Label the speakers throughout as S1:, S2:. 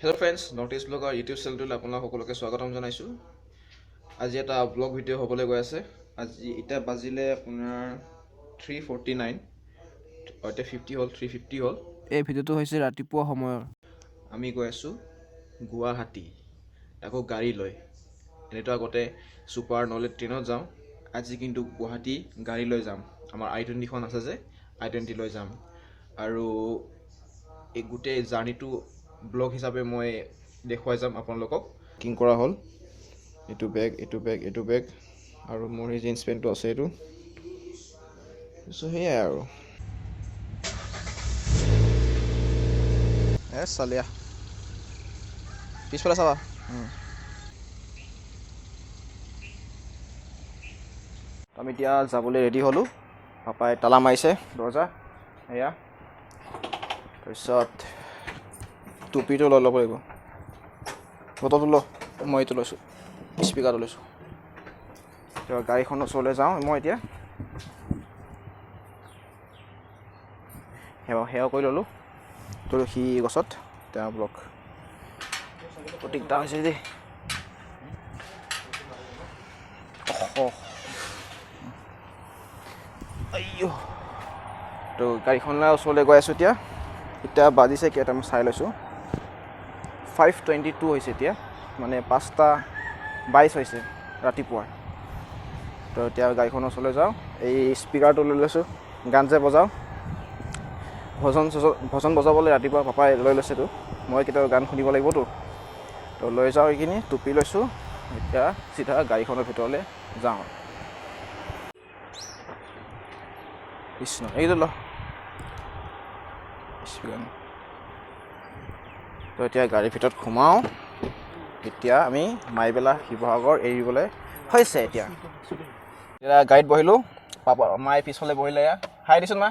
S1: Hello' friends, North East ব্লগৰ YouTube চেনেলটোলৈ আপোনালোক সকলোকে স্বাগতম জনাইছোঁ। আজি এটা ব্লগ ভিডিঅ' হ'বলৈ গৈ আছে। আজি এতিয়া বাজিলে আপোনাৰ 3:49, এতিয়া 50 হ'ল, 3:50 হ'ল।
S2: এই ভিডিঅ'টো হৈছে ৰাতিপুৱা সময়ৰ।
S1: আমি গৈ আছোঁ গুৱাহাটী, আকৌ গাড়ী লৈ। এনেতো আগতে ছুপাৰ নহ'লে ট্ৰেইনত যাওঁ, আজি কিন্তু গুৱাহাটী গাড়ী লৈ যাম। আমাৰ I-20খন আছে যে, I-20 লৈ যাম। আৰু এই গোটেই জাৰ্ণিটো ব্লগ হিচাপে মই দেখুৱাই যাম আপোনালোকক। বুকিং কৰা হ'ল, এইটো বেগ আৰু মোৰ এই জিন্স পেণ্টটো আছে এইটো। সেয়াই আৰু চালিয়া পিছফালে চাবা। আমি এতিয়া যাবলৈ ৰেডি হ'লোঁ। পাপাই তালা মাৰিছে দৰ্জা, এয়া। তাৰপিছত টুপিটো লৈ ল'ব লাগিব। বটলটো ল, মই এইটো লৈছোঁ, স্পীকাৰটো লৈছোঁ। গাড়ীখনৰ ওচৰলৈ যাওঁ মই এতিয়া। সেৱা কৰি ল'লোঁ তুলসী গছত। তেওঁ ব্লক দিগদাৰ হৈছে দেই। তো গাড়ীখনৰ ওচৰলৈ গৈ আছোঁ এতিয়া। এতিয়া বাজিছে কেইটা মই চাই লৈছোঁ, 5:22 হৈছে এতিয়া, মানে 5:22 হৈছে ৰাতিপুৱা। তো এতিয়া গাড়ীখনৰ ওচৰলৈ যাওঁ। এই স্পীকাৰটো লৈ লৈছোঁ, গান যে বজাওঁ, ভজন বজাবলৈ ৰাতিপুৱা পাপাই লৈ লৈছেতো। মই কেতিয়াবা গান শুনিব লাগিবতো, তো লৈ যাওঁ এইখিনি। টুপি লৈছোঁ, এতিয়া চিধা গাড়ীখনৰ ভিতৰলৈ যাওঁ। কৃষ্ণ, এইটো ল স্পীকাৰ। তো এতিয়া গাড়ীৰ ভিতৰত সোমাওঁ। এতিয়া আমি মাইবেলা শিৱসাগৰ এৰিবলৈ হৈছে। এতিয়া গাড়ীত বহিলোঁ, পাপা মায়ে পিছফালে বহিলে। এয়া হাই দিছোন মা,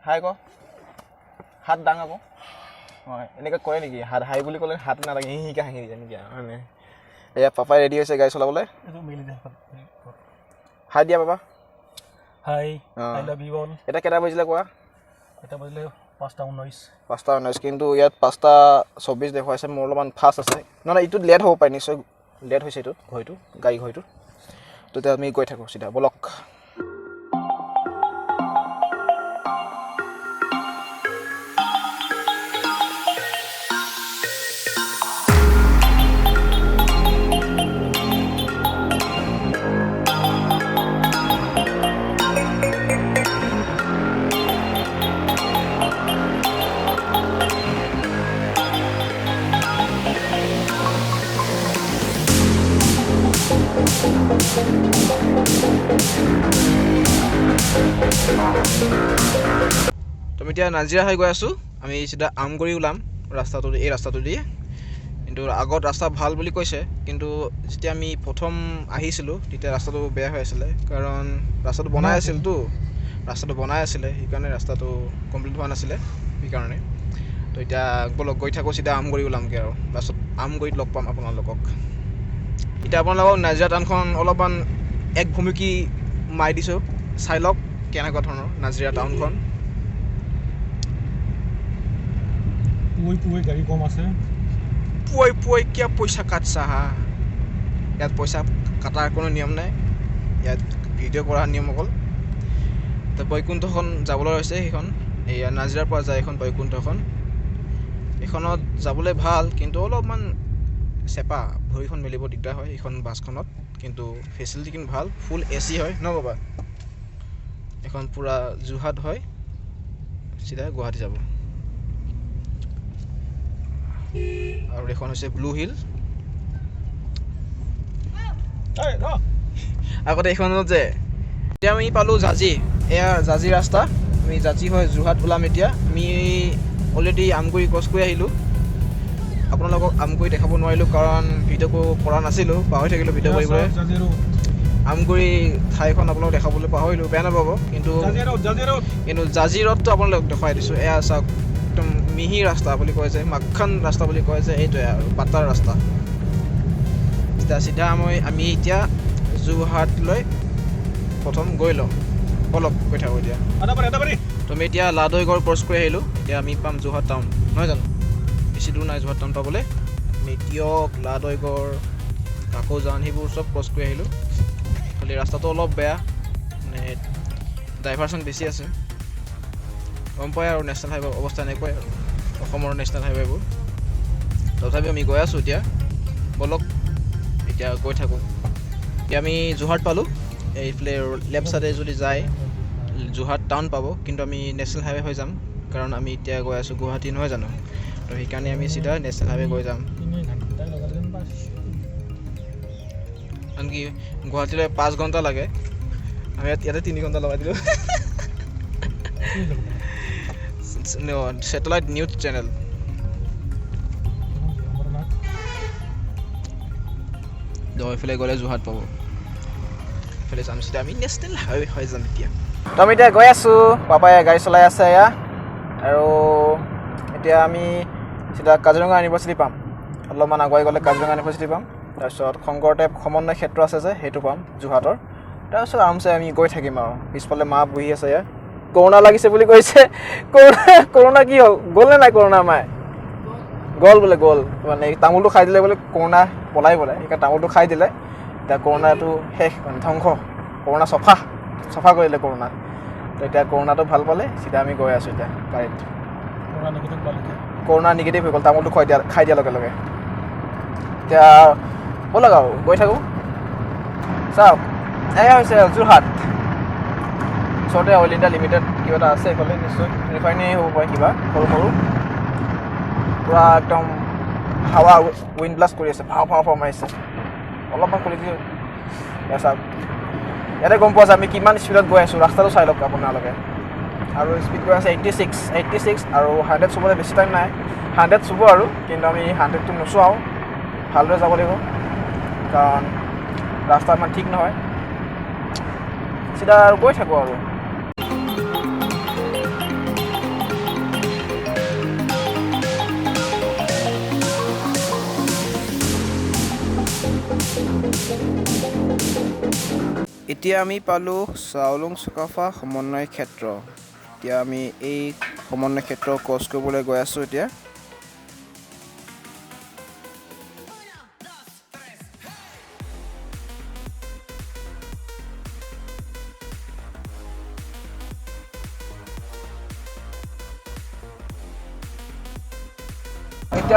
S1: হাই ক, হাত দাং আকৌ। হয়, এনেকৈ কয় নেকি? হাই বুলি ক'লে হাত নালাগে, হিহিকে হাঁহি যায় নেকি মানে। এয়া পাপাই ৰেডি হৈছে গাড়ী চলাবলৈ। হাই দিয়া papa. Hi, I love you all. এতিয়া কেইটা বাজিলে কোৱা? এটা বাজিলে 5:19, কিন্তু ইয়াত 5:24 দেখুৱাইছে। মোৰ অলপমান ফাষ্ট আছে, নহয় এইটোত লেট হ'ব পাৰে, নিশ্চয় লেট হৈছে এইটোত, গাড়ী ঘড়ীটোত। তো এতিয়া আমি গৈ থাকোঁ চিধা, বলক। তুমি এতিয়া নাজিৰা হৈ গৈ আছোঁ। আমি চিধা আমগুৰি ওলাম ৰাস্তাটো, এই ৰাস্তাটো দি। কিন্তু আগত ৰাস্তা ভাল বুলি কৈছে, কিন্তু যেতিয়া আমি প্ৰথম আহিছিলোঁ তেতিয়া ৰাস্তাটো বেয়া হৈ আছিলে, কাৰণ ৰাস্তাটো বনাই আছিলে, সেইকাৰণে ৰাস্তাটো কমপ্লিট হোৱা নাছিলে সেইকাৰণে। তো এতিয়া বলক গৈ থাকোঁ, চিধা আমগুৰি ওলামগৈ আৰু লাষ্টত আমগুৰিত লগ পাম আপোনালোকক। এতিয়া আপোনালোকক নাজিৰা টাউনখন অলপমান এক ভুমুকি মাৰি দিছোঁ, চাই লওক কেনেকুৱা ধৰণৰ নাজিৰা টাউনখন।
S3: গাড়ী কম আছে।
S1: পুৱাই কিয় পইচা কাটছা হা? ইয়াত পইচা কাটাৰ কোনো নিয়ম নাই, ইয়াত ভিডিঅ' কৰাৰ নিয়ম অকল। তো বৈকুণ্ঠখন যাবলৈ হৈছে, সেইখন এয়া নাজিৰাৰ পৰা যায় এখন বৈকুণ্ঠখন। এইখনত যাবলৈ ভাল, কিন্তু অলপমান চেপা, ভৰিখন মেলিব দিগদাৰ হয় এইখন বাছখনত। কিন্তু ফেচিলিটি কিন্তু ভাল, ফুল AC হয় ন বাবা? এখন পূৰা যোৰহাট হয়, চিধা গুৱাহাটী যাব। আৰু এখন হৈছে ব্লু হিল। আগতে এইখনত যে এতিয়া আমি পালোঁ জাজি, এয়া জাজি ৰাস্তা। আমি জাজি হয় যোৰহাট ওলাম এতিয়া। আমি অলৰেডি আমগুৰি ক্ৰছ কৰি আহিলোঁ। আপোনালোকক আমগুৰি দেখাব নোৱাৰিলোঁ, কাৰণ ভিডিঅ' কৰা নাছিলোঁ, পাহৰি থাকিলোঁ ভিডিঅ' কৰিবলৈ। আমগুৰি ঠাইখন আপোনালোকক দেখাবলৈ পাহৰিলোঁ, বেয়া নাপাব। কিন্তু জাজি ৰোডটো আপোনালোকক দেখুৱাই দিছোঁ। এয়া চাওক, একদম মিহি ৰাস্তা বুলি কয় যে, মাখন ৰাস্তা বুলি কয় যে, এইটোৱে আৰু বাটাৰ ৰাস্তা। এতিয়া চিধা আমি এতিয়া যোৰহাটলৈ প্ৰথম গৈ লওঁ, অলপ গৈ থাকোঁ এতিয়া। তুমি এতিয়া লাহদৈগড় ক্ৰছ কৰি আহিলোঁ, এতিয়া আমি পাম যোৰহাট টাউন, নহয় জানো? বেছি বেছি দূৰ নাই যোৰহাট টাউন পাবলৈ মেটিয়ক লাদৈগড় কাকোজান সেইবোৰ চব ক্ৰছ কৰি আহিলোঁ খালি ৰাস্তাটো অলপ বেয়া মানে ডাইভাৰশ্যন বেছি আছে গম পায় আৰু নেশ্যনেল হাইৱে অৱস্থা এনেকুৱাই আৰু অসমৰ নেশ্যনেল হাইৱেবোৰ তথাপি আমি গৈ আছোঁ এতিয়া বলক এতিয়া গৈ থাকোঁ এতিয়া আমি যোৰহাট পালোঁ এইফালে লেফ্ট ছাইডে যদি যায় যোৰহাট টাউন পাব কিন্তু আমি নেশ্যনেল হাইৱে হৈ যাম কাৰণ আমি এতিয়া গৈ আছোঁ গুৱাহাটী নহয় জানো তো সেইকাৰণে আমি চিধা নেশ্যনেল হাইৱে গৈ যাম আনকি গুৱাহাটীলৈ 5 ঘণ্টা লাগে আমি ইয়াতে 3 ঘণ্টা লগাই দিলোঁ ছেটেলাইট নিউজ চেনেল এইফালে গ'লে যোৰহাট পাব এইফালে যাম চিধা আমি নেশ্যনেল হাইৱে হৈ যাম এতিয়া তো আমি এতিয়া গৈ আছোঁ পাপাই গাড়ী চলাই আছে এয়া আৰু এতিয়া আমি চিধা কাজিৰঙা ইউনিভাৰ্চিটি পাম অলপমান আগুৱাই গ'লে কাজিৰঙা ইউনিভাৰ্চিটি পাম তাৰপিছত শংকৰদেৱ সমন্বয় ক্ষেত্ৰ আছে যে সেইটো পাম যোৰহাটৰ তাৰপিছত আৰামছে আমি গৈ থাকিম আৰু পিছফালে মা বহি আছে এয়া কৰোণা লাগিছে বুলি কৈছে কৰোণা কি হ'ল গ'ল নে নাই কৰোণা মায়ে গ'ল বোলে গ'ল মানে তামোলটো খাই দিলে বোলে কৰোণা পলাই সেইকাৰণে তামোলটো খাই দিলে এতিয়া কৰোণাটো শেষ মানে ধ্বংস কৰোণা চফা কৰিলে কৰোণা তো এতিয়া কৰোণাটো ভাল পালে চিধা আমি গৈ আছোঁ এতিয়া গাড়ীত কৰোণা নিগেটিভ হৈ গ'ল তামোলটো খাই দিয়াৰ লগে লগে এতিয়া ব'লক আৰু গৈ থাকোঁ চাওক এয়া হৈছে যোৰহাট ওচৰতে অইল ইণ্ডিয়া লিমিটেড কিবা এটা আছে এইফালে নিশ্চয় ৰিফাইনেৰী হ'ব পাৰে কিবা সৰু পূৰা একদম হাৱা উইণ্ড ব্লাষ্ট কৰি আছে ভাও মাৰিছে অলপমান খুলি দিওঁ চাওক ইয়াতে গম পোৱা যায় আমি কিমান স্পীডত গৈ আছোঁ ৰাস্তাটো চাই লওক আপোনালোকে আৰু স্পীড গৈ আছে 86 আৰু 100 চুবলৈ বেছি টাইম নাই 100 চুব আৰু কিন্তু আমি 100টো নোচোৱাওঁ ভালদৰে যাব লাগিব কাৰণ ৰাস্তা ইমান ঠিক নহয় চিধা আৰু গৈ থাকোঁ আৰু
S2: এতিয়া আমি পালোঁ চাউলুং চুকাফা সমন্বয় ক্ষেত্ৰ এতিয়া আমি এই সমন্বয় ক্ষেত্ৰ ক্ৰছ কৰিবলৈ গৈ আছোঁ এতিয়া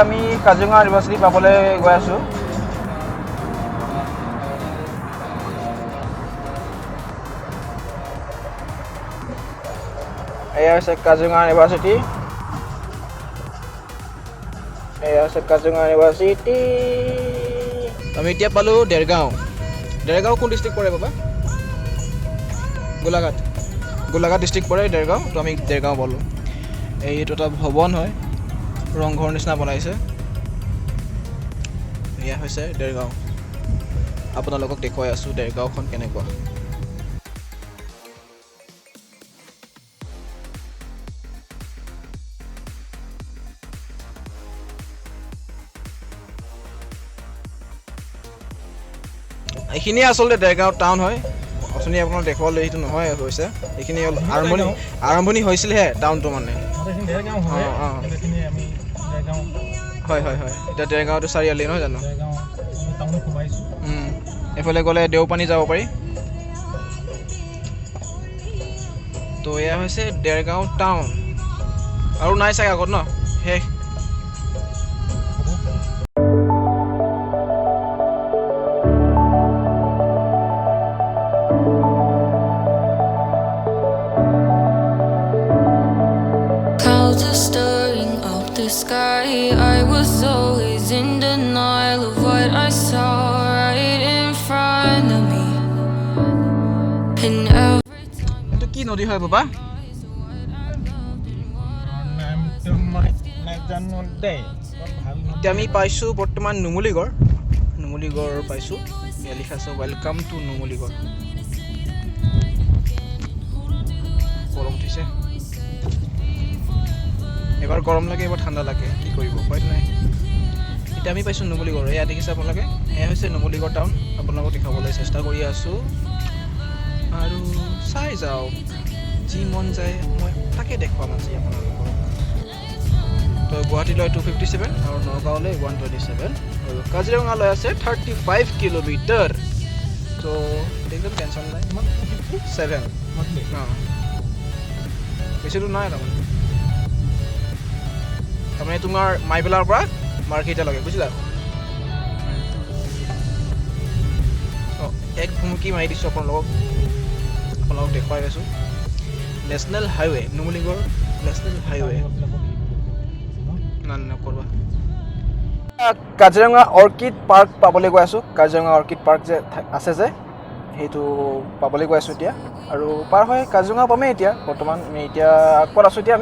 S1: আমি কাজিৰঙা ইউনিভাৰ্চিটি পাবলৈ গৈ আছোঁ এয়া হৈছে কাজিৰঙা ইউনিভাৰ্চিটি আমি এতিয়া পালোঁ দেৰগাঁও কোন ডিষ্ট্ৰিক্ট পৰে বাবা গোলাঘাট ডিষ্ট্ৰিক্ট পৰে দেৰগাঁও তো আমি দেৰগাঁও পালোঁ এইটো এটা ভৱন হয় ৰংঘৰ নিচিনা বনাইছে এয়া হৈছে দেৰগাঁও আপোনালোকক দেখুৱাই আছোঁ দেৰগাঁওখন কেনেকুৱা এইখিনি আচলতে দেৰগাঁও টাউন হয় অথনি আপোনাক দেখুৱালে সেইটো নহয় হৈছে এইখিনি আৰম্ভণি হৈছিলহে টাউনটো মানে হয় এতিয়া দেৰগাঁওটো চাৰিআলি নহয় জানো এইফালে গ'লে দেওপানী যাব পাৰি তো এয়া হৈছে দেৰগাঁও টাউন আৰু নাই চাগে আগত ন শেষ
S3: Sky, I was always in denial of what I saw right in front of me. And every time
S1: এইটো কি নদী হয় বাবা এতিয়া আমি পাইছোঁ বৰ্তমান নুমলীগড় পাইছোঁ ইয়াত লিখা আছে ৱেলকাম টু নুমলীগড় গৰম উঠিছে এবাৰ গৰম লাগে এবাৰ ঠাণ্ডা লাগে কি কৰিব উপায়তো নাই এতিয়া আমি পাইছোঁ নুমলীগড় এয়া দেখিছে আপোনালোকে এয়া হৈছে নুমলীগড় টাউন আপোনালোকক দেখাবলৈ চেষ্টা কৰি আছোঁ আৰু চাই যাওক যি মন যায় মই তাকে দেখুৱাম আজি আপোনালোকক তো তো গুৱাহাটীলৈ 257 আৰু নগাঁৱলৈ 127 আৰু কাজিৰঙালৈ আছে 35 কিলোমিটাৰ তো একদম টেনশ্যন নাই 7 বেছি দূৰ নাই তাৰমানে তোমাৰ মাইবেলাৰ পৰা মাৰ্কেটলৈকে বুজিলা এক ভুমুকি মাৰি দিছোঁ আপোনালোকক দেখুৱাই আছোঁ national highway Numaligarh national highway নকৰবা কাজিৰঙা অৰ্কিড পাৰ্ক পাবলৈ গৈ আছোঁ কাজিৰঙা অৰ্কিড পাৰ্ক যে আছে যে সেইটো পাবলৈ গৈ আছোঁ এতিয়া আৰু পাৰ হৈ কাজিৰঙা পামেই এতিয়া বৰ্তমান আমি এতিয়া ক'ত আছোঁ এতিয়া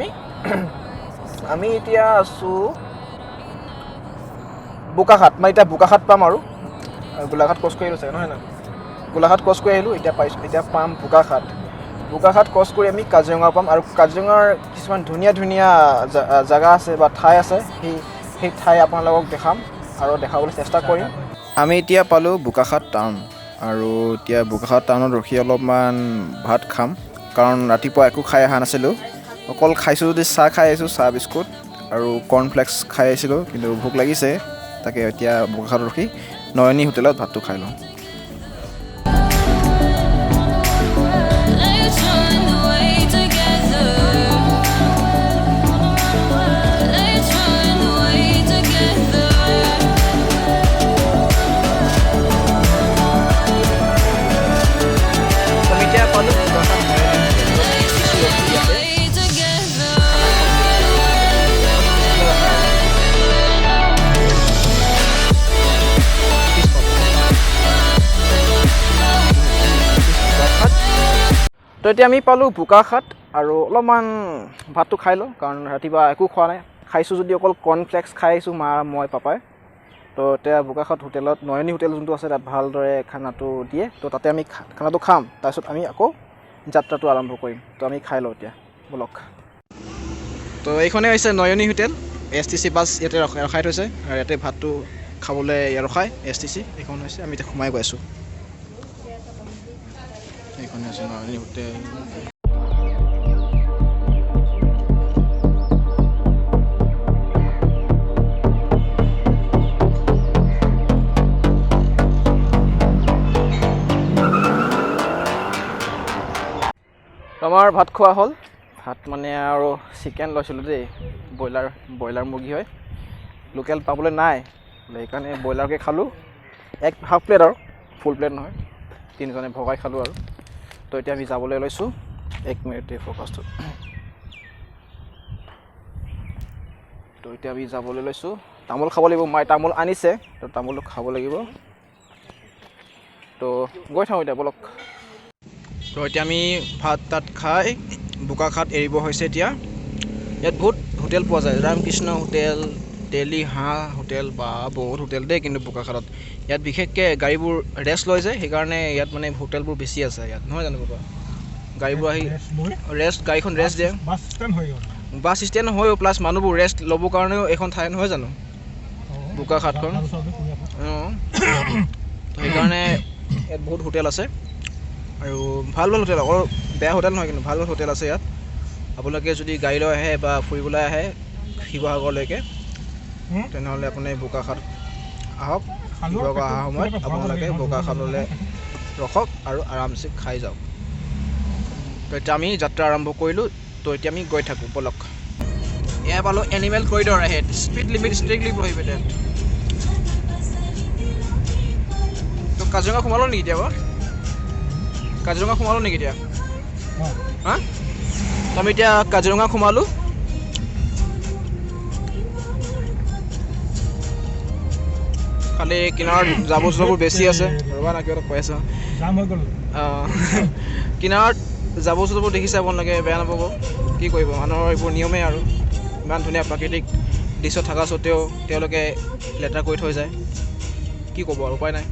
S1: আমি এতিয়া আছোঁ বোকাখাট মই এতিয়া বোকাখাট পাম আৰু গোলাঘাট ক্ৰছ কৰি আহিলোঁ চাগে নহয় নহয় গোলাঘাট ক্ৰছ কৰি আহিলোঁ এতিয়া পাম বোকাখাট ক্ৰছ কৰি আমি কাজিৰঙা পাম আৰু কাজিৰঙাৰ কিছুমান ধুনীয়া ধুনীয়া জেগা আছে বা ঠাই আছে সেই ঠাই আপোনালোকক দেখাম আৰু দেখাবলৈ চেষ্টা কৰিম
S2: আমি এতিয়া পালোঁ বোকাখাট টাউন আৰু এতিয়া বোকাখাট টাউনত ৰখি অলপমান ভাত খাম কাৰণ ৰাতিপুৱা একো খাই অহা নাছিলোঁ অকল খাইছোঁ যদি চাহ খাই আহিছোঁ চাহ বিস্কুট আৰু কৰ্ণফ্লেক্স খাই আহিছিলোঁ কিন্তু ভোক লাগিছে তাকে এতিয়া বোকাখাটত ৰখি নয়নী হোটেলত ভাতটো খাই লওঁ
S3: Let's run away together. Let's run away together.
S1: আমি এতিয়া পালোঁ Bokakhat
S3: Let's run away together.
S1: তো এতিয়া আমি পালোঁ বোকাখাট আৰু অলপমান ভাতটো খাই লওঁ কাৰণ ৰাতিপুৱা একো খোৱা নাই খাইছোঁ যদি অকল কৰ্ণফ্লেক্স খাই আহিছোঁ মই পাপাই তো এতিয়া বোকাখাট হোটেলত নয়নী হোটেল যোনটো আছে তাত ভালদৰে খানাটো দিয়ে তো তাতে আমি খানাটো খাম তাৰপিছত আমি আকৌ যাত্ৰাটো আৰম্ভ কৰিম তো আমি খাই লওঁ এতিয়া বলক তো এইখনেই হৈছে নয়নী হোটেল STC বাছ ইয়াতে ৰখাই থৈছে আৰু ইয়াতে ভাতটো খাবলৈ ৰখায় STC এইখন হৈছে আমি এতিয়া সোমাই গৈ আছোঁ এইখনে আছে নয়নী হোটেল আমাৰ ভাত খোৱা হ'ল ভাত মানে আৰু চিকেন লৈছিলোঁ দেই ব্ৰইলাৰ মুৰ্গী হয় লোকেল পাবলৈ নাই সেইকাৰণে ব্ৰইলাৰকে খালোঁ হাফ প্লেট আৰু ফুল প্লেট নহয় তিনিজনে ভগাই খালোঁ আৰু তো এতিয়া আমি যাবলৈ লৈছোঁ 1 মিনিটে ফ'কাছটো তো এতিয়া আমি যাবলৈ লৈছোঁ তামোল খাব লাগিব মায়ে তামোল আনিছে তো তামোল খাব লাগিব তো গৈ থাকোঁ এতিয়া বলক তো এতিয়া আমি ভাত তাত খাই বোকাখাট এৰিব হৈছে এতিয়া ইয়াত বহুত হোটেল পোৱা যায় ৰামকৃষ্ণ হোটেল দিল্লী হাঁহ হোটেল বা বহুত হোটেল দেই কিন্তু বোকাখাটত ইয়াত বিশেষকৈ গাড়ীবোৰ ৰেষ্ট লৈ যায় সেইকাৰণে ইয়াত মানে হোটেলবোৰ বেছি আছে ইয়াত নহয় জানো বাবা গাড়ীবোৰ আহি গাড়ীখন ৰেষ্ট দিয়ে বাছ ষ্টেণ্ড হৈও প্লাছ মানুহবোৰ ৰেষ্ট ল'বৰ কাৰণেও এখন ঠাই নহয় জানো বোকাখাটখন সেইকাৰণে ইয়াত বহুত হোটেল আছে আৰু ভাল হোটেল অকল বেয়া হোটেল নহয় কিন্তু ভাল হোটেল আছে ইয়াত আপোনালোকে যদি গাড়ী লৈ আহে বা ফুৰিবলৈ আহে শিৱসাগৰলৈকে তেনেহ'লে আপুনি বোকাখাট আহক শিৱসাগৰ অহা সময়ত আপোনালোকে বোকাখাটলৈ ৰখক আৰু আৰামছে খাই যাওক তো এতিয়া আমি যাত্ৰা আৰম্ভ কৰিলোঁ তো এতিয়া আমি গৈ থাকোঁ বলক এয়া পালোঁ animal corridor ahead speed limit strictly প্ৰহিবিটেড তো কাজিৰঙা সোমালোঁ নেকি এতিয়া বাৰু কাজিৰঙা সোমালোঁ নেকি এতিয়া হা আমি এতিয়া কাজিৰঙা সোমালোঁ খালি কিনাৰত জাবৰ জোঁথৰবোৰ বেছি আছে ৰ'বা না কিবা এটা কৈ আছোঁ কিনাৰত জাবৰ জোঁথৰবোৰ দেখিছে আপোনালোকে বেয়া নাপাব কি কৰিব মানুহৰ এইবোৰ নিয়মেই আৰু ইমান ধুনীয়া প্ৰাকৃতিক দৃশ্য থকা স্বত্তেও তেওঁলোকে লেতেৰা কৰি থৈ যায় কি ক'ব আৰু উপায় নাই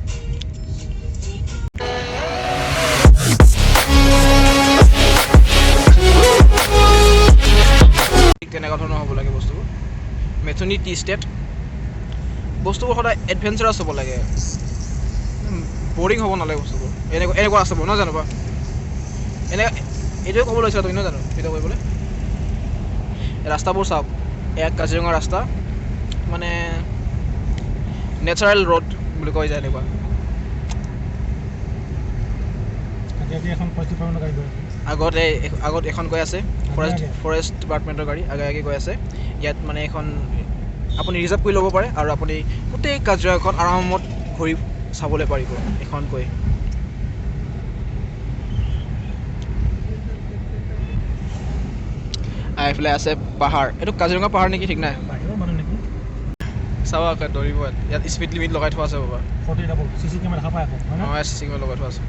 S1: তেনেকুৱা ধৰণৰ হ'ব লাগে বস্তুবোৰ মেথনি টি ষ্টেট বস্তুবোৰ সদায় এডভেঞ্চাৰাছ হ'ব লাগে বৰিং হ'ব নালাগে বস্তুবোৰ এনেকুৱা আছে নহয় জানো বা এইটোৱে ক'ব লৈছিলোঁ তুমি নহয় জানো ভিডিঅ' কৰিবলৈ ৰাস্তাবোৰ চাওক এয়া কাজিৰঙা ৰাস্তা মানে নেচাৰেল ৰোড বুলি কয় যায় এনেকুৱা আগত এখন গৈ আছে ফৰেষ্ট ডিপাৰ্টমেণ্টৰ গাড়ী আগে গৈ আছে ইয়াত মানে এখন আপুনি ৰিজাৰ্ভ কৰি ল'ব পাৰে আৰু আপুনি গোটেই কাজিৰঙাখন আৰামত ঘূৰি চাবলৈ পাৰিব এখনকৈ এইফালে আছে পাহাৰ এইটো কাজিৰঙা পাহাৰ নেকি ঠিক নাই চাব দৌৰিব ইয়াত স্পীড লিমিট লগাই থোৱা আছে বাবা চি চি কেমেৰা লগাই থোৱা আছে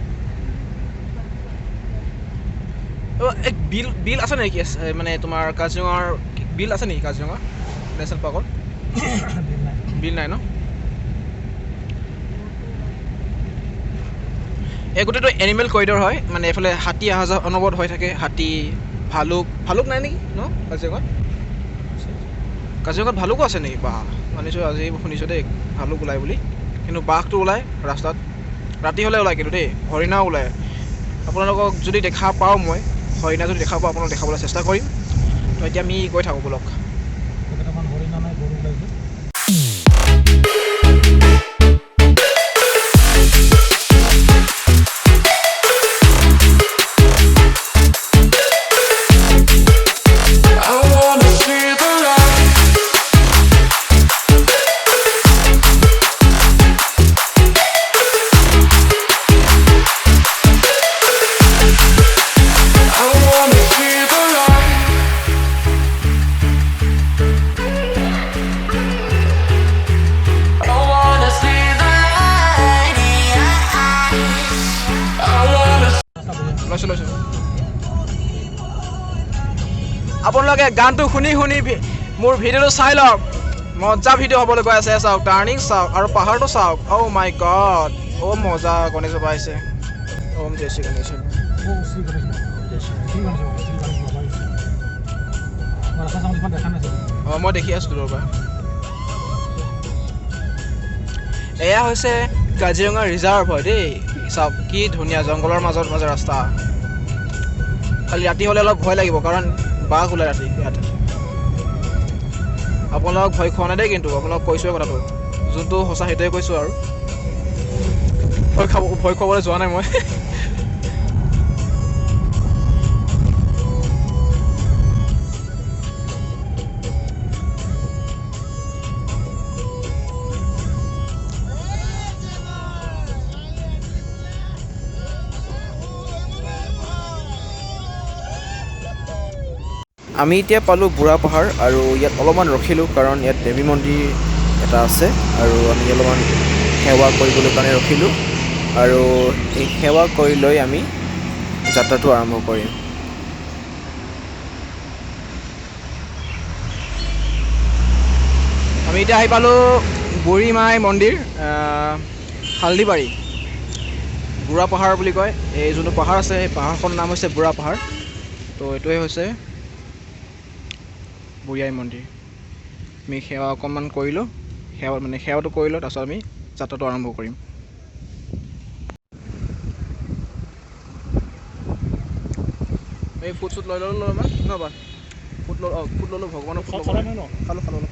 S1: এক বিল আছে নেকি মানে তোমাৰ কাজিৰঙাৰ বিল আছে নেকি কাজিৰঙা নেশ্যনেল পাৰ্কত বিল নাই ন এই গোটেইটো এনিমেল কৰিডৰ হয় মানে এইফালে হাতী অহা যোৱা অনবৰত হৈ থাকে হাতী ভালুক নাই নেকি ন কাজিৰঙাত ভালুকো আছে নেকি বাহ মানিছোঁ আজি শুনিছোঁ দেই ভালুক ওলায় বুলি কিন্তু বাঘটো ওলায় ৰাস্তাত ৰাতি হ'লে ওলায় কিন্তু দেই হৰিণাও ওলায় আপোনালোকক যদি দেখা পাওঁ মই হৰিণা যদি দেখা পাওঁ আপোনাক দেখাবলৈ চেষ্টা কৰিম তো এতিয়া আমি গৈ থাকোঁ ব'লক আপোনালোকে গানটো শুনি মোৰ ভিডিঅ'টো চাই লওক মজা ভিডিঅ' হ'বলৈ গৈ আছে চাওক টাৰ্ণিং চাওক আৰু পাহাৰটো চাওক অ' মাই গড অ' মজা গণেশ বাবা আহিছে ওম জয় শ্ৰী গণেশ অঁ মই দেখি আছোঁ দূৰৰ পৰা এয়া হৈছে কাজিৰঙা ৰিজাৰ্ভ হয় দেই চাওক কি ধুনীয়া জংঘলৰ মাজত ৰাস্তা খালি ৰাতি হ'লে অলপ ভয় লাগিব কাৰণ বাঘ ওলাই ৰাতি ইয়াত আপোনালোকক ভয় খোৱা নাই দেই কিন্তু আপোনালোকক কৈছোঁৱে কথাটো যোনটো সঁচা সেইটোৱে কৈছোঁ আৰু ভয় খুৱাবলৈ যোৱা নাই মই
S2: আমি এতিয়া পালোঁ বুঢ়া পাহাৰ আৰু ইয়াত অলপমান ৰখিলোঁ কাৰণ ইয়াত দেৱী মন্দিৰ এটা আছে আৰু আমি অলপমান সেৱা কৰিবলৈ কাৰণে ৰখিলোঁ আৰু এই সেৱা কৰি লৈ আমি যাত্ৰাটো আৰম্ভ কৰিম
S1: আমি এতিয়া আহি পালোঁ বুঢ়ী মাই মন্দিৰ হালদিবাৰী বুঢ়া পাহাৰ বুলি কয় এই যোনটো পাহাৰ আছে সেই পাহাৰখনৰ নাম হৈছে বুঢ়া পাহাৰ তো এইটোৱে হৈছে বুঢ়ী আই মন্দিৰ আমি সেৱা অকণমান কৰিলোঁ সেৱাটো কৰিলোঁ তাৰপিছত আমি যাত্ৰাটো আৰম্ভ কৰিম এই ফুট চুট লৈ ল'লোঁ অলপমান নহবা ফুট ল'লোঁ ভগৱানৰ ফুট খালোঁ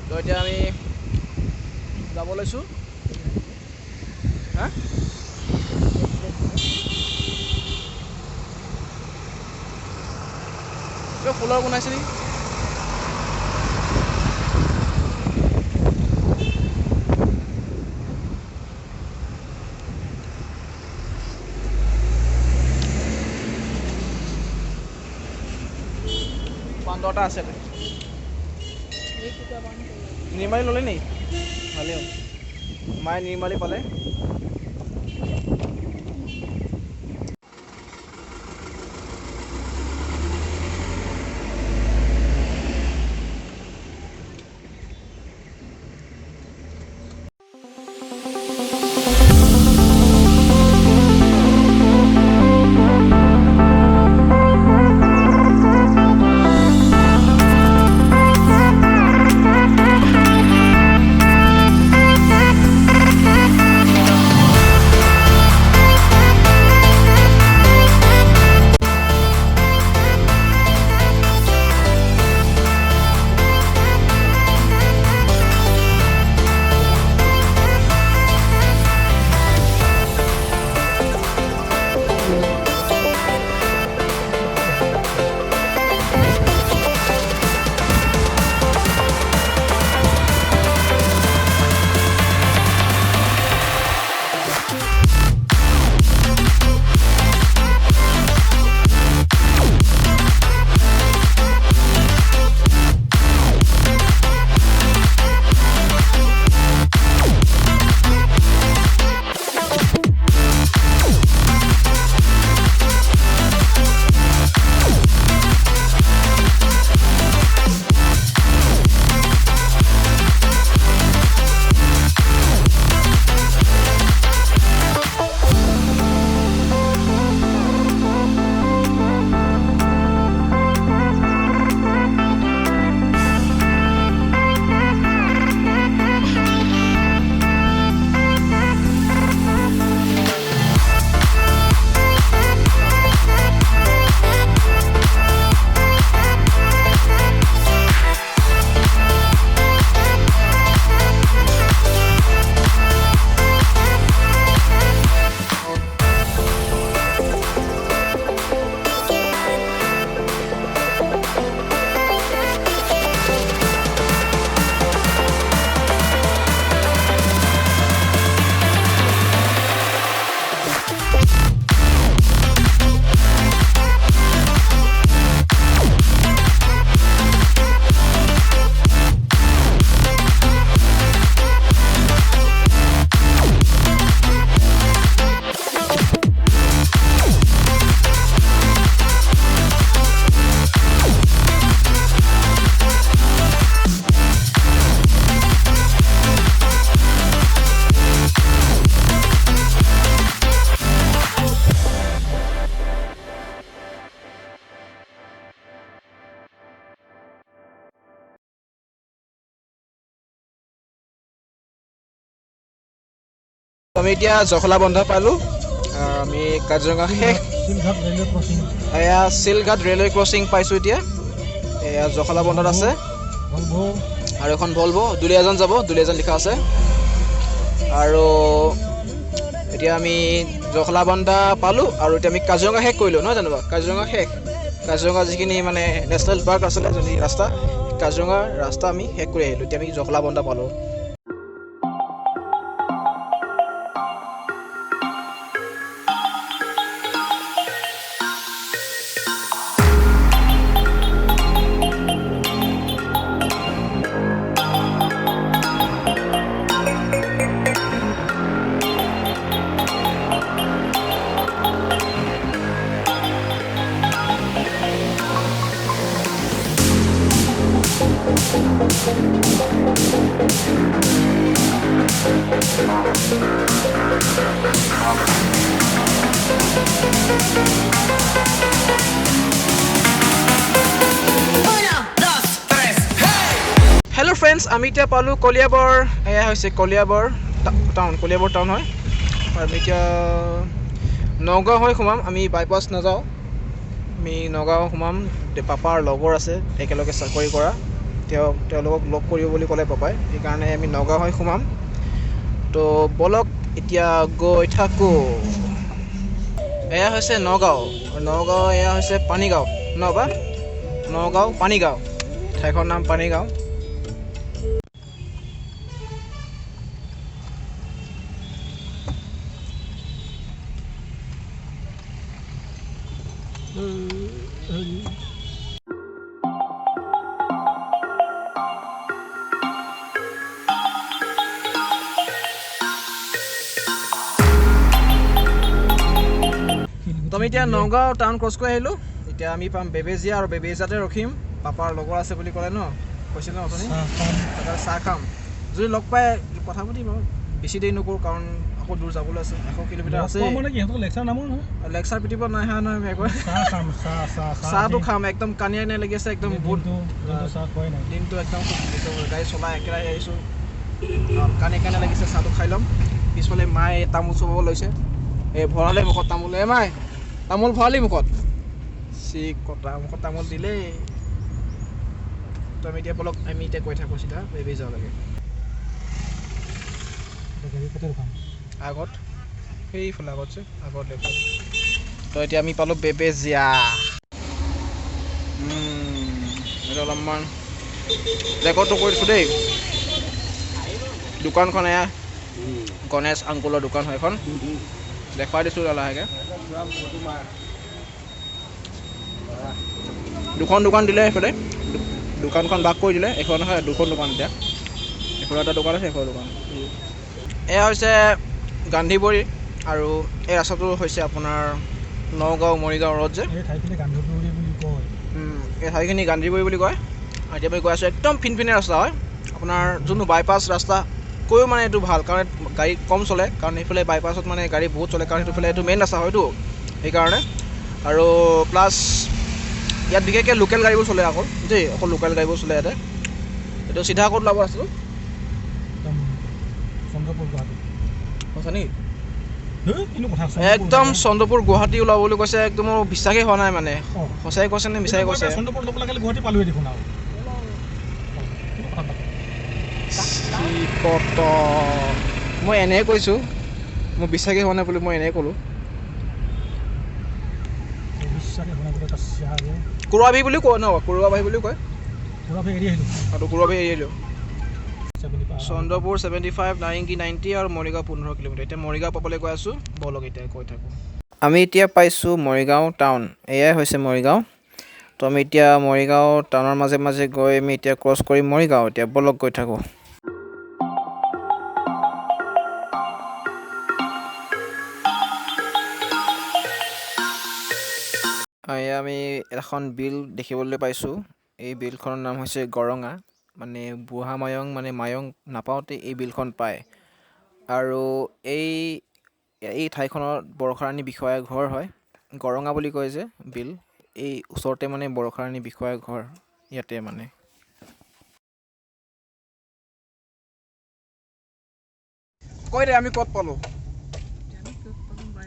S1: তো এতিয়া আমি যাব লৈছোঁ হা কিবা ফুলৰ বনাইছে নেকি বান্দৰটা আছে নিৰ্মালী ল'লে নেকি ভালেই হ'ল মায়ে নিৰ্মালী পালে আমি এতিয়া জখলা বন্ধা পালোঁ। আমি কাজিৰঙা শেষ। এয়া চিলঘাট ৰেলৱে ক্ৰছিং পাইছোঁ এতিয়া। এয়া জখলা বন্ধাত আছে আৰু এখন ভলভ' দুলীয়াজান যাব, দুলীয়াজান লিখা আছে। আৰু এতিয়া আমি জখলা বন্ধা পালোঁ আৰু এতিয়া আমি কাজিৰঙা শেষ কৰিলোঁ নহয় জানো বাৰু? কাজিৰঙা শেষ। কাজিৰঙা যিখিনি মানে নেশ্যনেল পাৰ্ক আছিলে যোনখিনি ৰাস্তা, কাজিৰঙাৰ ৰাস্তা আমি শেষ কৰি আহিলোঁ। এতিয়া আমি জখলা বন্ধা পালোঁ। হেল্ল' ফ্ৰেণ্ডছ, আমি এতিয়া পালোঁ কলিয়াবৰ। এয়া হৈছে কলিয়াবৰ টাউন, কলিয়াবৰ টাউন হয়। আমি এতিয়া নগাঁও হৈ সোমাম, আমি বাইপাছ নাযাওঁ। আমি নগাঁও সোমাম। পাপাৰ লগৰ আছে একেলগে চাকৰি কৰা, তেওঁলোকক লগ কৰিব বুলি ক'লে পাপাই, সেইকাৰণে আমি নগাঁও হৈ সোমাম। তো ব'লক এতিয়া গৈ থাকোঁ। এয়া হৈছে নগাঁও, নগাঁও এয়া হৈছে পানীগাঁও নহবা নগাঁও পানীগাঁও, ঠাইখনৰ নাম পানীগাঁও। তো আমি এতিয়া নগাঁও টাউন ক্ৰছ কৰি আহিলোঁ। এতিয়া আমি পাম বেবেজীয়া আৰু বেবেজীয়াতে ৰখিম। পাপাৰ লগৰ আছে বুলি ক'লে ন, কৈছিল ন অথনি, তাতে চাহ খাম। যদি লগ পাই কথা পাতিম আৰু বেছি দেৰি নকৰোঁ, কাৰণ আকৌ দূৰ যাবলৈ আছে, 100 কিলোমিটাৰ আছে। লেকচাৰ পিটিব নাই অহা নহয় একবাৰ। চাহটো খাম, একদম কানিয়াই নাই লাগি আছে একদম। বহুত দিনটো একদম গাড়ী চলাই একেৰাহে আহিছোঁ, কানিয়া লাগিছে। চাহটো খাই ল'ম। পিছফালে মায়ে তামোল চুবাব লৈছে। এই ভৰালে মুখত তামোল। মাই তামোল ভৰালি মুখত, কটা মুখত তামোল দিলেই। তো আমি এতিয়া বলক, আমি এতিয়া গৈ থাকোঁ চিধা বেবেজীয়ালৈকে। আগত সেইফালে আগত লেফ্টত। তো এতিয়া আমি পালোঁ বেবেজীয়া। এইটো অলপমান ৰেকৰ্ডটো কৰিছোঁ দেই। দোকানখন এয়া গণেশ আংকুলৰ দোকান হয় এখন, দেখুৱাই দিছোঁ লাহেকৈ। দুখন দোকান দিলে সেইফালে, দোকানখন ভাগ কৰি দিলে। এখন নহয়, দুখন দোকান এতিয়া। এইফালে এটা দোকান আছে, সেইফালে দোকান। এয়া হৈছে গান্ধীবৰী, আৰু এই ৰাস্তাটো হৈছে আপোনাৰ নগাঁও মৰিগাঁও ৰোড যে, এই ঠাইখিনি গান্ধীবৰী বুলি কয়। আৰু এতিয়া আমি গৈ আছোঁ, একদম ফিনফিনীয়া ৰাস্তা হয়। আপোনাৰ যোনটো বাইপাছ ৰাস্তা কৈও মানে এইটো ভাল, কাৰণ গাড়ী কম চলে, কাৰণ সেইফালে বাইপাছত মানে গাড়ী বহুত চলে, কাৰণ সেইটোফালে এইটো মেইন ৰাস্তা হয়তো, সেইকাৰণে। আৰু প্লাছ ইয়াত বিশেষকৈ লোকেল গাড়ীবোৰ চলে আকৌ দেই, অকল লোকেল গাড়ীবোৰ চলে ইয়াতে। এইটো চিধা ক'ত ওলাব ৰাস্তাটো? সঁচা নেকি? একদম চন্দ্ৰপুৰ গুৱাহাটী ওলাব বুলি কৈছে। একদম মোৰ বিশ্বাসেই হোৱা নাই মানে, সঁচাই কৈছে নে মিছাই কৈছে? মই এনেই কৈছোঁ, মোৰ বিশ্বাসেই হোৱা নাই বুলি মই এনেই ক'লোঁ। কুৰুৱাবাহী বুলিও কয় ন, কুৰুৱাবাহী বুলিও কয়। আৰু কুৰুৱাবাহী এৰি আহিলোঁ। চন্দ্ৰপুৰ 75, নাৰেংগী 90 আৰু মৰিগাঁও 15 কিলোমিটাৰ। এতিয়া মৰিগাঁও পাবলৈ গৈ আছোঁ, ব'লক এতিয়া গৈ থাকোঁ।
S2: আমি এতিয়া পাইছোঁ মৰিগাঁও টাউন। এয়াই হৈছে মৰিগাঁও। তো আমি এতিয়া মৰিগাঁও টাউনৰ মাজে মাজে গৈ আমি এতিয়া ক্ৰছ কৰিম মৰিগাঁও। এতিয়া ব'লক গৈ থাকোঁ। এয়া আমি এখন বিল দেখিবলৈ পাইছোঁ। এই বিলখনৰ নাম হৈছে গৰঙা, মানে বুঢ়া মায়ং, মানে মায়ং নাপাওঁতে এই বিলখন পায়। আৰু এই ঠাইখনত বৰষাৰাণী বিষয়াৰ ঘৰ হয়। গৰঙা বুলি কয় যে বিল, এই ওচৰতে মানে বৰষাৰাণী বিষয়াৰ ঘৰ ইয়াতে মানে।
S1: কৈ দে আমি ক'ত পালোঁ।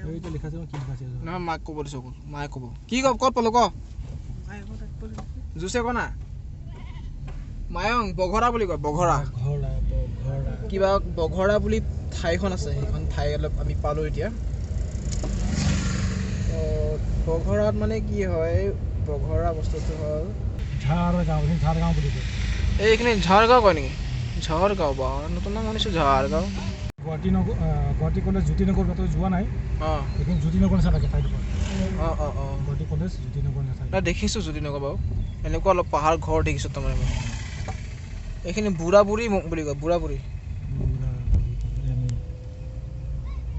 S4: এইটো লিখা আছে কি লিখা আছে
S1: নহয় মাক ক'ব দিছোঁ মায়ে ক'ব কি ক'ত পালোঁ ক জুচে ক না মায়ং বঘৰা বুলি কয় বঘৰা কিবা বঘৰা বুলি ঠাইখন আছে সেইখন ঠাই অলপ আমি পালোঁ এতিয়া বঘৰাত মানে কি হয় বঘৰা বস্তুটো হ'ল
S4: ঝাৰগাঁও বুলি কয়
S1: এইখিনি ঝাৰগাঁও কয় নেকি ঝাৰগাঁও বা নতুন নাম শুনিছোঁ ঝাৰগাঁও
S4: গুৱাহাটী কলেজ জ্যোতিনগৰ তাতে যোৱা নাই
S1: অঁ
S4: এইখন জ্যোতিনগৰ নিচিনা থাকে ঠাইডোখৰ
S1: অঁ
S4: গুৱাহাটী কলেজ জ্যোতিনগৰ নিচিনা
S1: নাই দেখিছোঁ জ্যোতিনগৰ বাৰু এনেকুৱা অলপ পাহাৰ ঘৰ দেখিছোঁ তাৰমানে মই এইখিনি বুঢ়া বুঢ়ী বুলি কয় বুঢ়া বুঢ়ী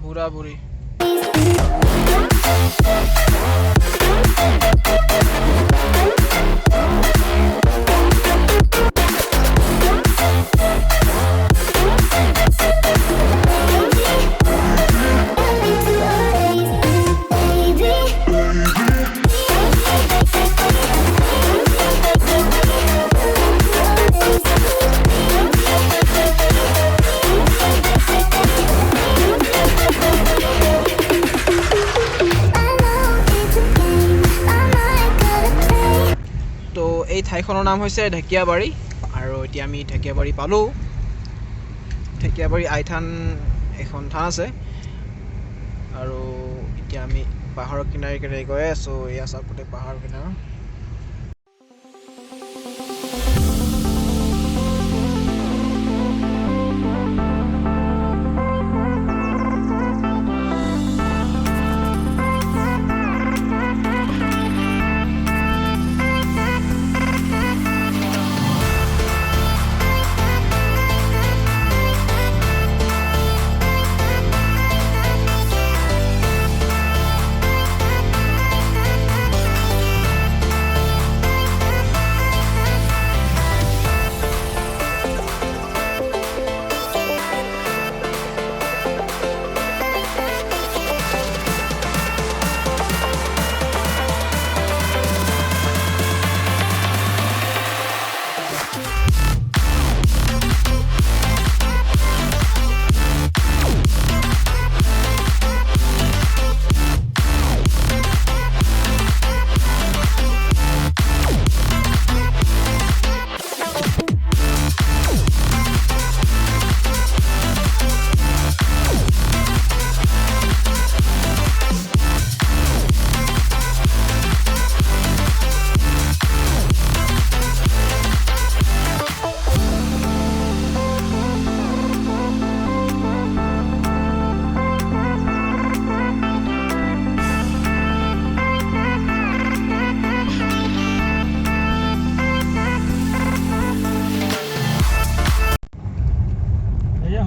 S1: বুঢ়া বুঢ়ী এই ঠাইখনৰ নাম হৈছে ঢেকীয়াবাৰী আৰু এতিয়া আমি ঢেকীয়াবাৰী পালোঁ ঢেকীয়াবাৰী আইথান এখন থান আছে আৰু এতিয়া আমি পাহাৰৰ কিনাৰে কিনাৰে গৈ আছোঁ এয়া চাওক গোটেই পাহাৰৰ কিনাৰ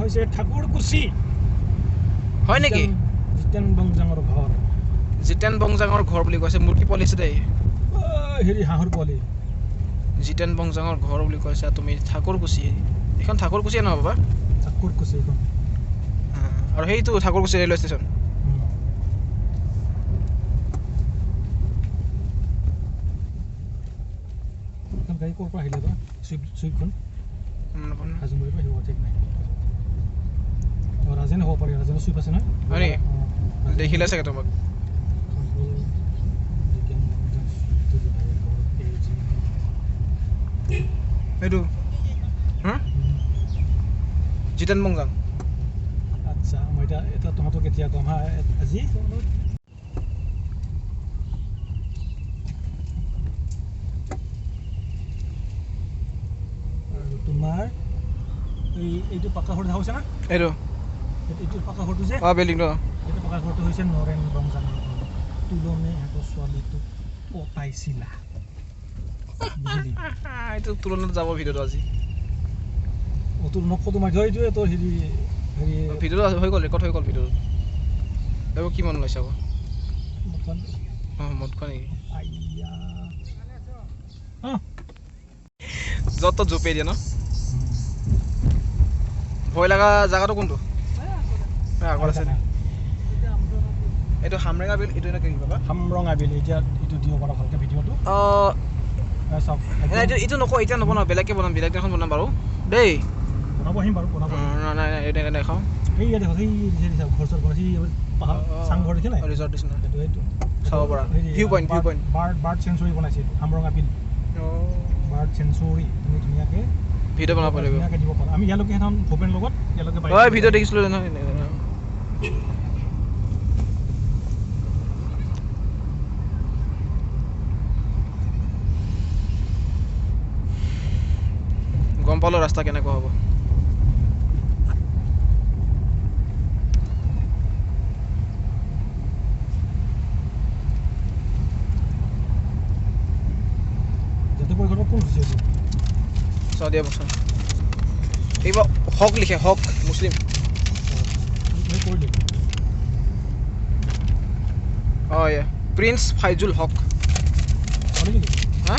S4: হৈছে ঠাকুৰকুছি
S1: হয় নেকি
S4: জিতেন বংজাঙৰ ঘৰ
S1: জিতেন বংজাঙৰ ঘৰ বুলি কৈছে মুৰ্গী পোৱালিছে দেই
S4: হেৰি হাঁহৰ পোৱালি
S1: জিতেন বংজাঙৰ ঘৰ বুলি কৈছা তুমি ঠাকুৰকুছি এইখন ঠাকুৰকুছিয়ে নহয় বাবা
S4: ঠাকুৰকুছি এইখন
S1: আৰু সেইটো ঠাকুৰকুছি ৰেলৱে ষ্টেচন
S4: গাড়ী ক'ৰ পৰা আহিলে বা চুইপখন হাজুমুৰিৰ পৰা আহিব ঠিক নাই ৰাজেনে হ'ব পাৰে ৰাজেনৰ চুইপ আছে নহয়
S1: হয় নেকি দেখিলে চাগে তোমাক এইটো জিতেন বংজাং
S4: আচ্ছা মই এতিয়া তহঁতক কেতিয়া ক'ম হা আজি আৰু তোমাৰ এইটো পাকা ঘৰ দেখা হৈছে না এইটো পাকা ঘৰটো যে
S1: বিল্ডিংটো
S4: এইটো পাকা ঘৰটো হৈছে নৰেন বংজাঙৰ ঘৰ তুলনে সিহঁতৰ ছোৱালীটো পতাইছিলা বুজিলি
S1: এইটো তুলনাত যাব ভিডিঅ'টো আজি
S4: তোৰ মোক ফটো মাৰি থৈ এইটোৱে তোৰ হেৰি
S1: ভিডিঅ'টো হৈ গ'ল ৰেকৰ্ড হৈ গ'ল ভিডিঅ'টো এইবোৰ কি মন লৈছে আকৌ মদ খোৱা নেকি য'ত ত'ত জোপে দিয়ে ন ভয় লগা জেগাটো কোনটো আগত আছে এইটো হামৰেঙা বিল এইটো এনেকৈ কিবা
S4: হামৰঙা বিল এতিয়া এইটো দিব পাৰা ভালকৈ ভিডিঅ'টো চাওক
S1: এইটো নকওঁ এতিয়া নবনাওঁ বেলেগকৈ বনাম বেলেগ এখন বনাম বাৰু দেই
S4: বনাব আহিম বাৰু বনাব
S1: নাই নাই এইটো দেখাওঁ
S4: সেই দেখোন সেই ঘৰ চৰ বনাইছে পাহাৰ চাংঘৰ দেখি নাই
S1: ৰিজৰ্ট নিচিনা
S4: সেইটো
S1: চাব পৰা ভিউ পইণ্ট
S4: বাৰ্ড চেঞ্চুৰী বনাইছে এইটো হামৰঙা বিল বাৰ্ড চেঞ্চুৰী তুমি ধুনীয়াকৈ
S1: ভিডিঅ' বনাব লাগিব
S4: ধুনীয়াকৈ দিব পাৰা আমি ইয়ালৈকে সেইদিনাখন ভূপেন লগত ইয়ালৈকে
S1: হয় ভিডিঅ' দেখিছিলোঁ নহয় গম পালোঁ ৰাস্তা কেনেকুৱা হ'ব
S4: জাতীয় পৰিষদৰ কোন হৈছে এইটো
S1: চাউদিয়া বছৰ এইবাৰ হক লিখে হক মুছলিম
S4: কৰিলে
S1: অঁ ইয়া প্ৰিন্স ফাইজুল হক
S4: পালে নেকি
S1: হা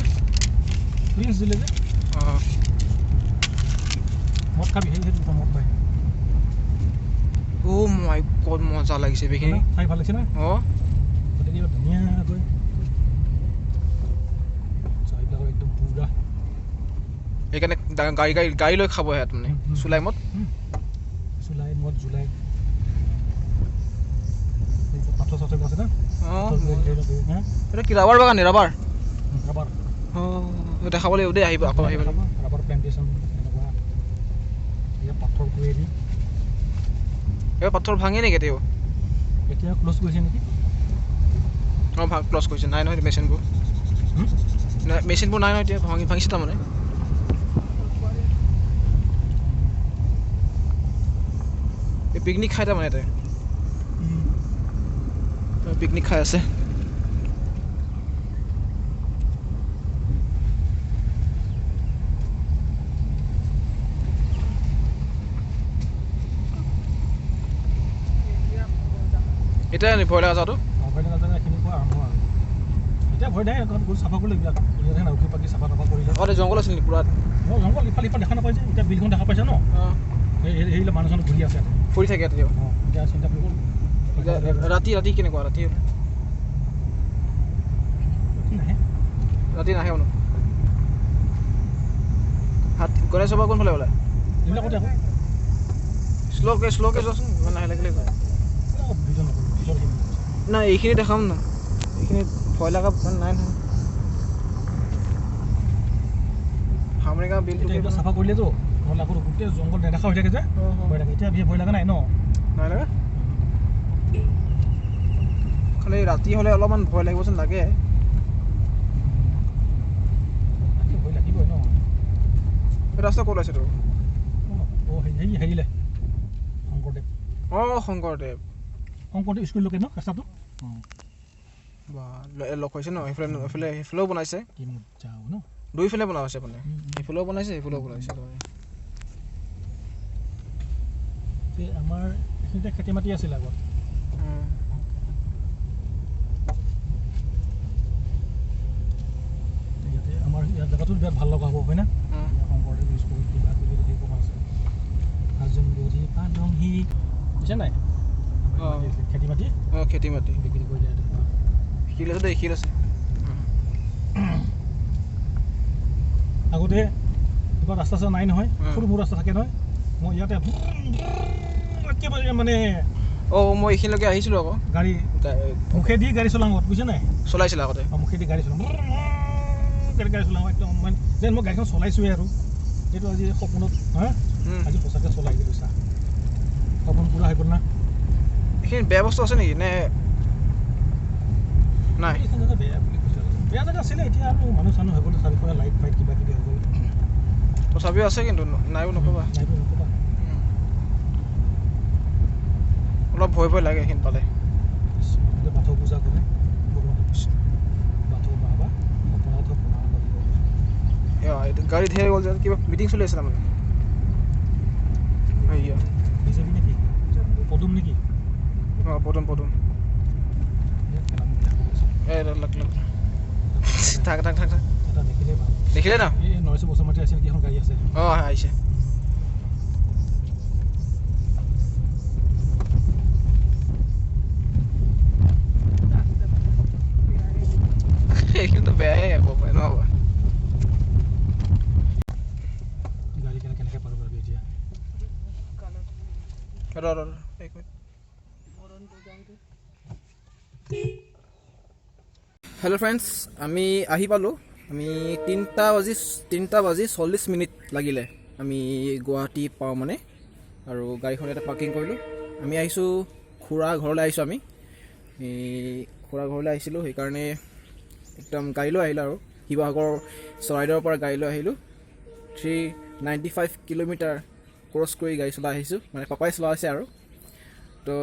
S4: প্ৰিন্স দিলে যে
S1: অঁ
S4: মদ খাবি সেইটো মদ খাই
S1: অ' মাই গড মজা লাগিছে এইখিনি
S4: খাই ভাল লাগিছে না
S1: অঁ
S4: গতিকে কিবা ধুনীয়াকৈ চাইবিলাকৰ একদম পুৰা
S1: সেইকাৰণে গাড়ী লৈ খাব ইয়াত মানে চুলাইমত
S4: জুলাই মদ জুলাই পাথৰ চাথৰ আছে না
S1: অঁ এইটো কি ৰাবাৰ বাগান নি ৰাবাৰ
S4: ৰাবাৰ
S1: অঁ দেখাব লাগিব দেই আহিব আকৌ আহিব লাগিব
S4: ৰাবাৰ প্লেণ্টেশ্যন এনেকুৱা ইয়াত পাথৰ কুৱেৰি
S1: এই পাথৰ ভাঙে নেকি এতিয়া
S4: এতিয়া ক্ল'জ কৰিছে নেকি
S1: অঁ ক্লছ কৰিছে নাই নহয় মেচিনবোৰ মেচিনবোৰ নাই নহয় এতিয়া ভাঙিছে তাৰমানে এই পিকনিক খাই তাৰমানে ইয়াতে পিকনিক খাই আছে এতিয়া ভয় লগা যাওঁতো
S4: ভয় লগা জেগা এইখিনিৰ পৰা আৰম্ভ আৰু এতিয়া ভয় নাই গ'ল চাফা কৰিলে এইবিলাক ধুনীয়াকৈ নাউকি পাতি চাফা কৰিলে
S1: আগতে জংঘল আছিল নেকি পুৰা
S4: জংঘল ইফাল ইফাল দেখা নাপায় যে এতিয়া বিলখন দেখা পাইছে ন
S1: অঁ
S4: সেইবিলাক মানুহজন ঘূৰি আছে
S1: ফুৰি থাকে ইয়াতে
S4: অঁ এতিয়া চিন্তা কৰিব
S1: ৰাতি কেনেকুৱা ৰাতি
S4: নাহে
S1: ৰাতি নাহে মানুহ হাত গণেশ সভা কোনফালে ওলায়
S4: এইবিলাকতে আকৌ
S1: শ্ল'কে যোৱাচোন ইমান নাহে লাগিলে
S4: ভিডিঅ' নকৰোঁ ভিতৰখিনি
S1: নাই এইখিনি দেখাম না এইখিনি ভয় লগা নাই নহয় হামৰেঙা বিলটো
S4: এতিয়া এইবিলাক চাফা কৰিলেতো নহ'লে আকৌ গোটেই জংঘল নেদেখা হৈ থাকে যে ভয় লাগে এতিয়া ভয় লগা নাই ন
S1: নাই লগা খালি ৰাতি হ'লে অলপমান ভয় লাগিব যেন লাগে
S4: ভয় লাগিবই ন
S1: এই ৰাস্তা ক'ত আছে তোৰ
S4: অঁ হেৰিলে শংকৰদেৱ
S1: অঁ শংকৰদেৱ
S4: স্কুললৈকে ন ৰাস্তাটো
S1: বা লগ হৈছে ন সেইফালেও বনাইছে
S4: কি মজা হ'ব ন
S1: দুইফালে বনোৱা হৈছে মানে সেইফালেও বনাইছে সেইফালেও বনাইছে
S4: আমাৰ এইখিনিতে খেতি মাটি আছিল আগত ইয়াতে আমাৰ ইয়াত জেগাটো বিৰাট ভাল লগা হ'ব হয় না শংকৰদেৱ স্কুল কিবা কিবি গোটেই কথা আছে হাজোন গধি পানহি বুজিছে নাই খেতি মাটি
S1: অঁ খেতি মাটি
S4: বিক্ৰী কৰি যায়
S1: শিল আছে দেই শিল আছে
S4: আগতে কিবা ৰাস্তা চাস্তা নাই নহয় সৰু সৰু ৰাস্তা থাকে নহয় মই ইয়াতে একেবাৰে মানে
S1: অঁ মই এইখিনিলৈকে আহিছিলোঁ আকৌ
S4: গাড়ী মুখেদি গাড়ী চলাওঁ বুজিছে নাই
S1: চলাইছিলে আগতে
S4: মুখেদি গাড়ী চলাওঁ গাড়ী চলাওঁ একদম মানে যেন মই গাড়ীখন চলাইছোঁৱে আৰু এইটো আজি সপোনত হা আজি সঁচাকৈ চলাই দিলোঁ চা সপোন পূৰা হৈ গ'ল না
S1: এইখিনি বেয়া বস্তু আছে নেকি নে নাই
S4: এইখন জেগা বেয়া বুলি কৈছে বেয়া জেগা আছিলে এতিয়া আৰু মানুহ চানুহ হৈ গ'ল চাৰিওফালে লাইট ফাইট কিবা কিবি হৈ গ'ল
S1: তথাপিও আছে কিন্তু নাইও নক'বা
S4: নাইবোৰ নক'বা
S1: অলপ ভয় লাগে এইখিনি পালে
S4: বাথৌ পূজা কৰে বাথৌ বাবা অপৰাধ
S1: এইটো গাড়ী ধেৰ গ'ল যে কিবা মিটিং চলি আছে তাৰমানে
S4: বিজেপি নেকি পদুম নেকি
S1: অঁ পদুম লাগ থাক
S4: এটা দেখিলে ভাল
S1: দেখিলে ন
S4: এই নৰেশ বসুমতী আছে নেকি এখন গাড়ী আছে
S1: অঁ আহিছে এইখিনিতো বেয়াই হ'ব পাৰে নহ'ব
S4: গাড়ী কেনেকৈ পাৰ কৰিবি এতিয়া
S1: ৰ এক মিনিট হেল্ল' ফ্ৰেণ্ডছ, আমি আহি পালোঁ। আমি 3টা বাজি 40 মিনিট লাগিলে আমি গুৱাহাটী পাওঁ মানে, আৰু গাড়ীখন ইয়াতে পাৰ্কিং কৰিলোঁ। আমি আহিছোঁ খুৰা ঘৰলৈ আহিছোঁ। আমি খুৰা ঘৰলৈ আহিছিলোঁ, সেইকাৰণে একদম গাড়ী লৈ আহিলোঁ আৰু শিৱসাগৰ চৰাইদেউৰ পৰা গাড়ী লৈ আহিলোঁ। 395 কিলোমিটাৰ ক্ৰছ কৰি গাড়ী চলাই আহিছোঁ, মানে পাপাই চলাইছে আৰু। তো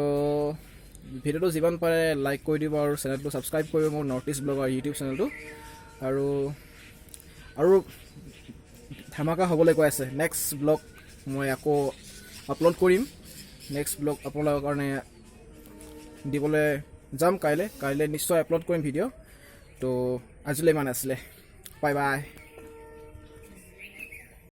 S1: ভিডিঅ'টো যিমান পাৰে লাইক কৰি দিব আৰু চেনেলটো ছাবস্ক্ৰাইব কৰিব, মোৰ নৰ্থ ইষ্ট ব্লগাৰ ইউটিউব চেনেলটো। আৰু ধামাকা হ'বলৈ গৈ আছে। নেক্সট ব্লগ মই আকৌ আপলোড কৰিম। নেক্সট ব্লগ আপোনালোকৰ কাৰণে দিবলৈ যাম কাইলৈ নিশ্চয় আপলোড কৰিম ভিডিঅ'। তো আজিলৈ ইমান আছিলে, বাই বাই।